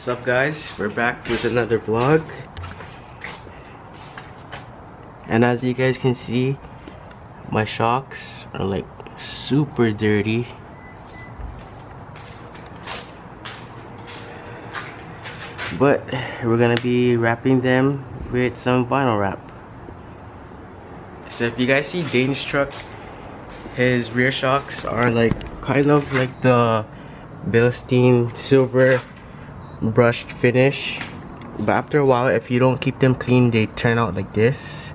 What's up guys, we're back with another vlog, and as you guys can see, my shocks are like super dirty. But we're gonna be wrapping them with some vinyl wrap. So if you guys see Dane's truck, his rear shocks are like kind of like the Bilstein silver brushed finish, but after a while, if you don't keep them clean, they turn out like this,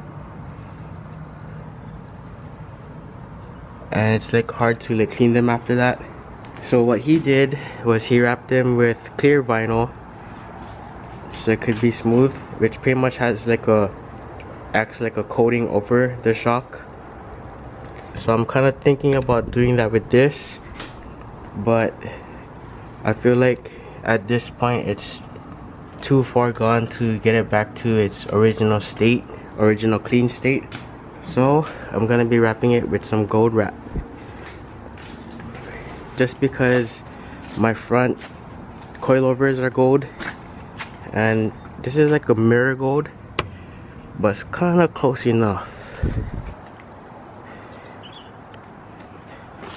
and it's like hard to like clean them after that. So what he did was he wrapped them with clear vinyl so it could be smooth, which pretty much has like acts like a coating over the shock. So I'm kind of thinking about doing that with this, but I feel like at this point it's too far gone to get it back to its original state, original clean state. So I'm gonna be wrapping it with some gold wrap, just because my front coilovers are gold, and this is like a mirror gold, but it's kind of close enough.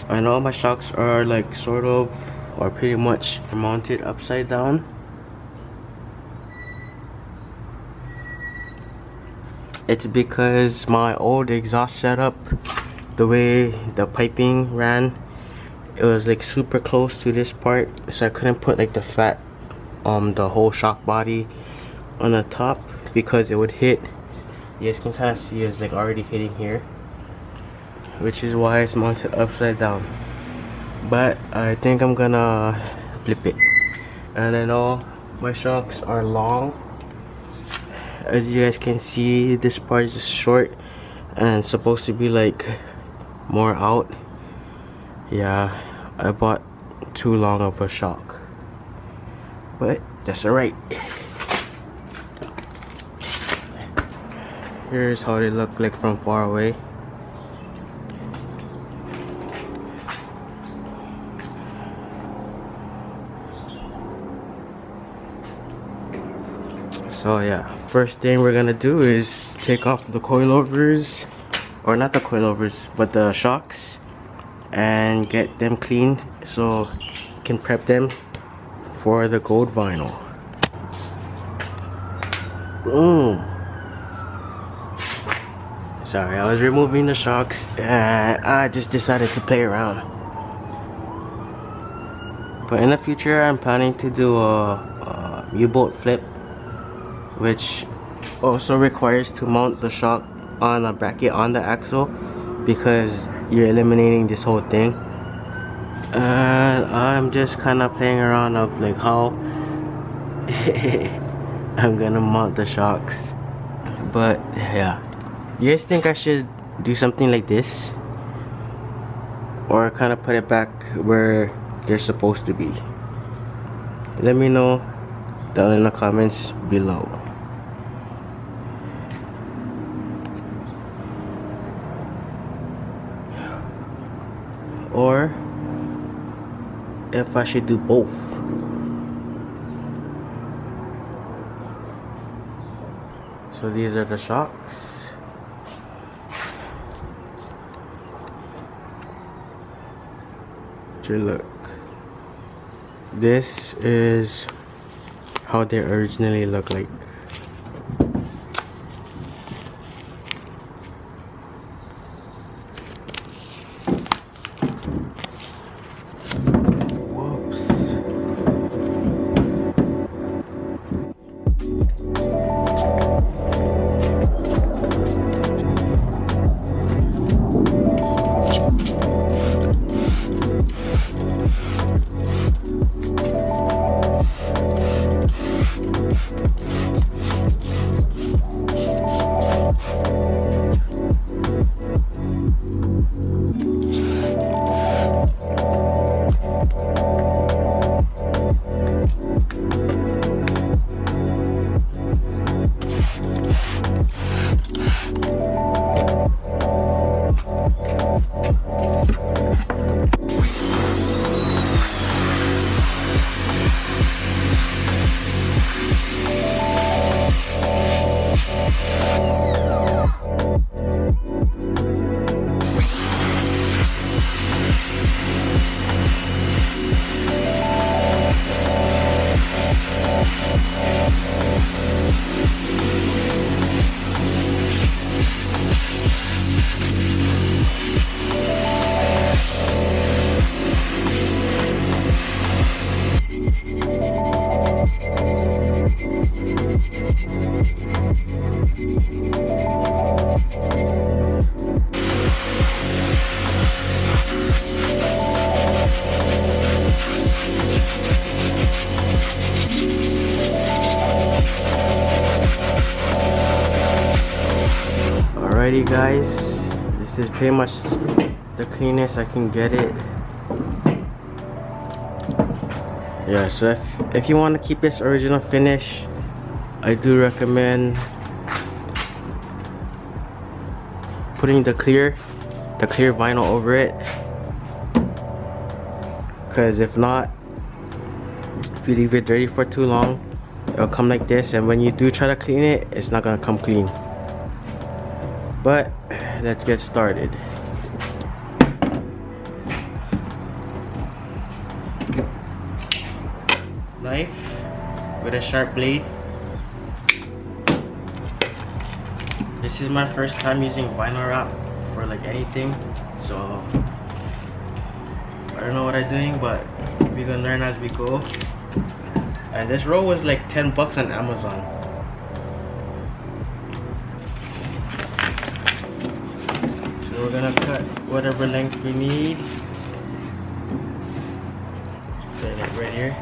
I know my shocks are like sort of, or pretty much mounted upside down. It's because my old exhaust setup, the way the piping ran, it was like super close to this part, so I couldn't put like the the whole shock body on the top because it would hit. You guys can kind of see it's like already hitting here, which is why it's mounted upside down. But I think I'm gonna flip it. And I know my shocks are long. As you guys can see, this part is short and supposed to be like more out. Yeah, I bought too long of a shock, but that's alright. Here's how they look like from far away. So yeah, first thing we're gonna do is take off the coilovers, or not the coilovers, but the shocks, and get them clean so you can prep them for the gold vinyl. Boom. Sorry, I was removing the shocks and I just decided to play around. But in the future, I'm planning to do a U-bolt flip, which also requires to mount the shock on a bracket on the axle, because you're eliminating this whole thing. And I'm just kind of playing around of like how I'm gonna mount the shocks. But yeah, you guys think I should do something like this, or kind of put it back where they're supposed to be? Let me know down in the comments below. Or if I should do both. So these are the shocks. Look, this is how they originally look like. Alrighty guys, this is pretty much the cleanest I can get it. Yeah, so if you want to keep this original finish, I do recommend putting the clear vinyl over it, because if not, if you leave it dirty for too long, it'll come like this, and when you do try to clean it, it's not gonna come clean. But let's get started. Knife with a sharp blade. This is my first time using vinyl wrap for like anything, so I don't know what I'm doing, but we're gonna learn as we go. And this roll was like 10 bucks on Amazon. So we're gonna cut whatever length we need. Put it right here.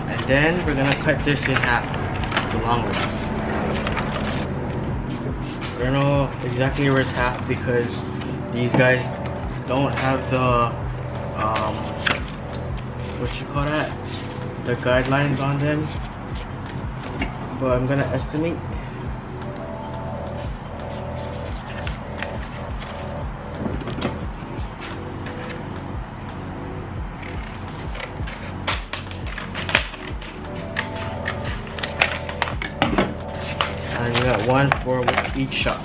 And then we're gonna cut this in half, the long ones. I don't know exactly where it's half because these guys don't have the what you call that, the guidelines on them, but I'm gonna estimate. And you got one for each shot.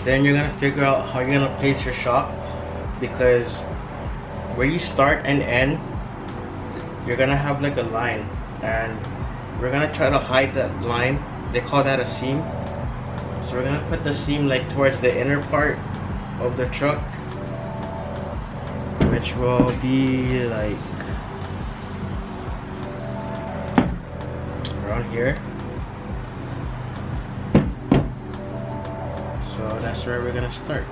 Then you're gonna figure out how you're gonna place your shot, because where you start and end, you're gonna have like a line, and we're gonna try to hide that line. They call that a seam. So we're gonna put the seam like towards the inner part of the truck, which will be like around here. So that's where we're gonna start.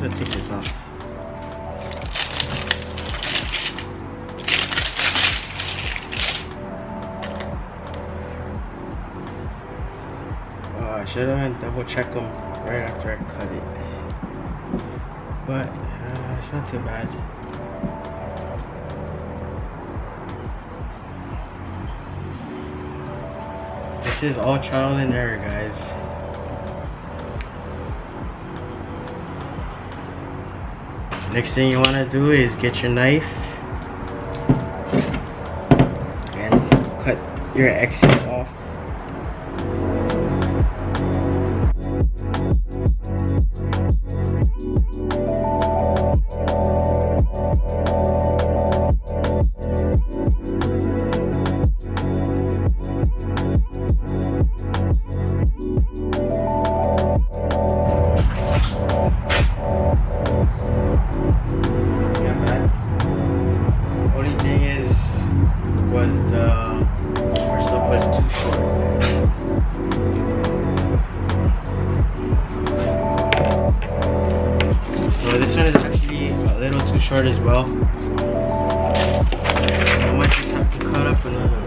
Take this off. I should have double checked them right after I cut it, but it's not too bad. This is all trial and error, guys. Next thing you want to do is get your knife and cut your excess off. short as well. So I might just have to cut up another one.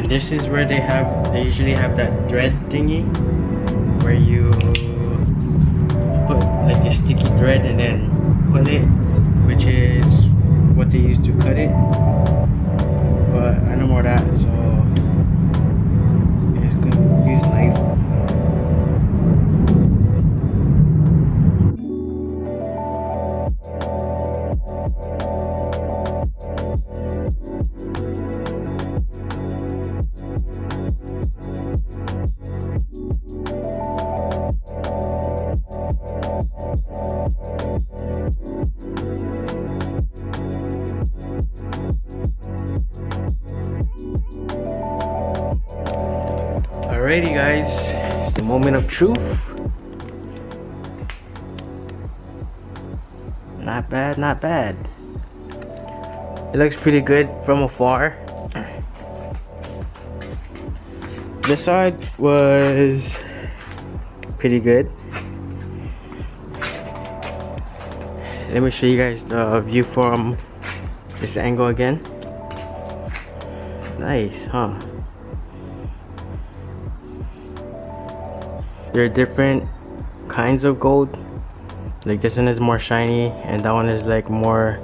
This is where they usually have that thread thingy where you put like a sticky thread and then pull it, which is what they use to cut it. But I know more of that, so I'm just gonna use a knife. Alrighty guys, it's the moment of truth. Not bad, not bad. It looks pretty good from afar. This side was pretty good. Let me show you guys the view from this angle again. Nice, huh? There are different kinds of gold. Like this one is more shiny and that one is like more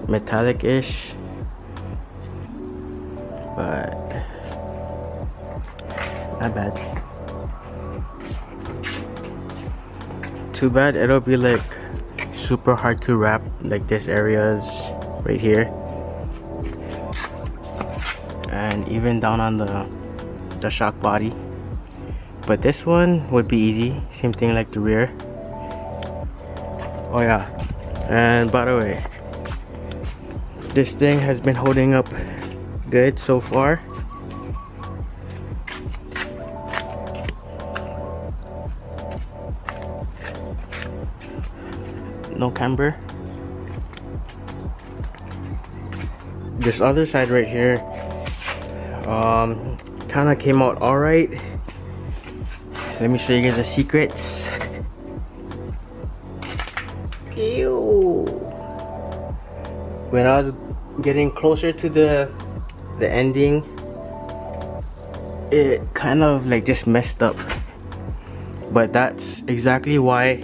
metallic-ish. But not bad. Too bad it'll be like super hard to wrap, like this areas right here. And even down on the shock body. But this one would be easy, same thing like the rear. Oh yeah, and by the way, this thing has been holding up good so far. No camber. This other side right here kind of came out alright. Let me show you guys the secrets. Ew. When I was getting closer to the ending, it kind of like just messed up. But that's exactly why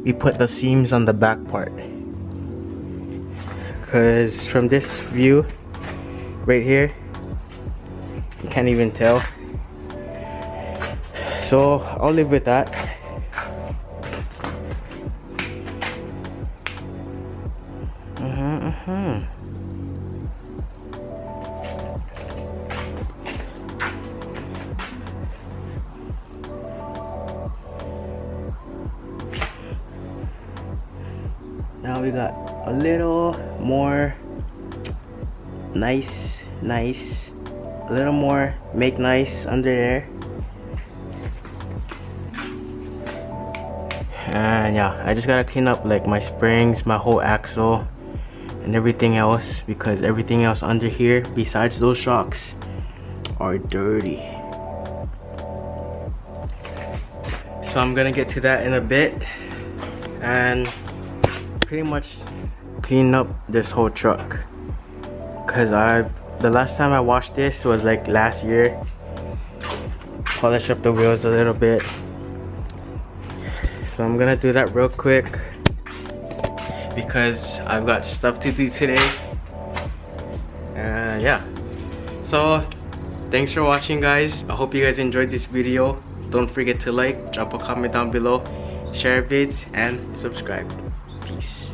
we put the seams on the back part. Because from this view right here, you can't even tell. So I'll live with that. Now we got a little more nice, a little more make nice under there. And yeah, I just gotta clean up like my springs, my whole axle and everything else, because everything else under here besides those shocks are dirty. So I'm gonna get to that in a bit and pretty much clean up this whole truck, because the last time I washed this was like last year. Polish up the wheels a little bit. So I'm gonna do that real quick because I've got stuff to do today. Yeah, so thanks for watching, guys. I hope you guys enjoyed this video. Don't forget to like, drop a comment down below, share vids, and subscribe. Peace.